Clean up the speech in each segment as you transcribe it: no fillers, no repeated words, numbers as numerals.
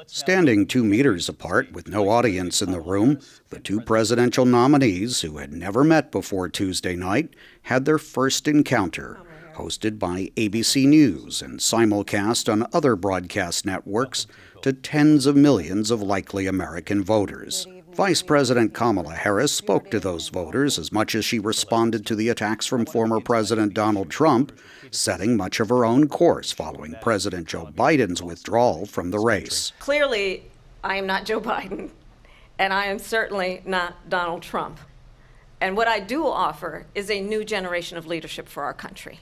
Standing 2 meters apart with no audience in the room, the two presidential nominees, who had never met before Tuesday night, had their first encounter, hosted by ABC News and simulcast on other broadcast networks to tens of millions of likely American voters. Vice President Kamala Harris spoke to those voters as much as she responded to the attacks from former President Donald Trump, setting much of her own course following President Joe Biden's withdrawal from the race. Clearly, I am not Joe Biden, and I am certainly not Donald Trump. And what I do offer is a new generation of leadership for our country.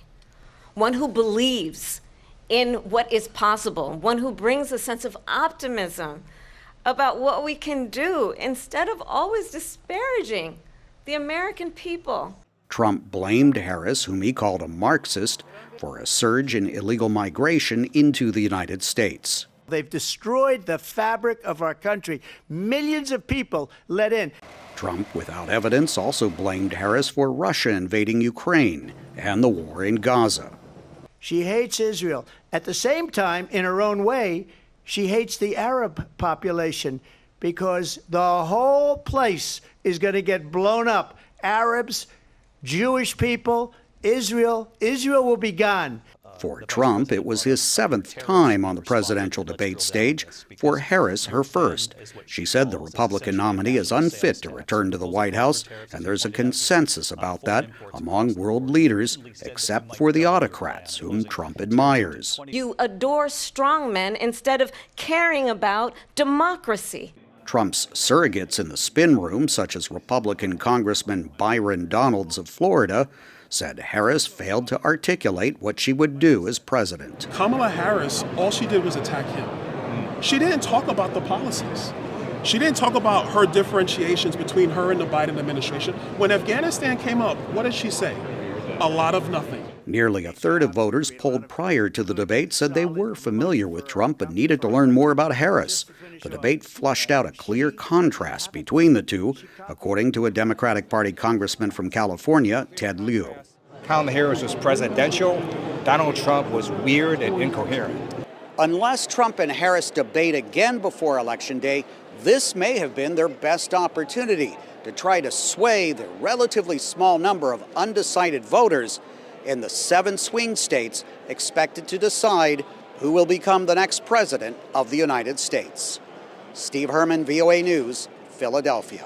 One who believes in what is possible, one who brings a sense of optimism about what we can do instead of always disparaging the American people. Trump blamed Harris, whom he called a Marxist, for a surge in illegal migration into the United States. They've destroyed the fabric of our country. Millions of people let in. Trump, without evidence, also blamed Harris for Russia invading Ukraine and the war in Gaza. She hates Israel. At the same time, in her own way, she hates the Arab population because the whole place is going to get blown up. Arabs, Jewish people, Israel will be gone. For Trump, it was his 7th time on the presidential debate stage. For Harris, her first. She said the Republican nominee is unfit to return to the White House, and there's a consensus about that among world leaders, except for the autocrats, whom Trump admires. You adore strongmen instead of caring about democracy. Trump's surrogates in the spin room, such as Republican Congressman Byron Donalds of Florida, said Harris failed to articulate what she would do as president. Kamala Harris, all she did was attack him. She didn't talk about the policies. She didn't talk about her differentiations between her and the Biden administration. When Afghanistan came up, what did she say? A lot of nothing. Nearly a third of voters polled prior to the debate said they were familiar with Trump but needed to learn more about Harris. The debate flushed out a clear contrast between the two, according to a Democratic Party congressman from California, Ted Lieu. Kamala Harris was presidential. Donald Trump was weird and incoherent. Unless Trump and Harris debate again before Election Day, this may have been their best opportunity to try to sway the relatively small number of undecided voters in the 7 swing states expected to decide who will become the next president of the United States. Steve Herman, VOA News, Philadelphia.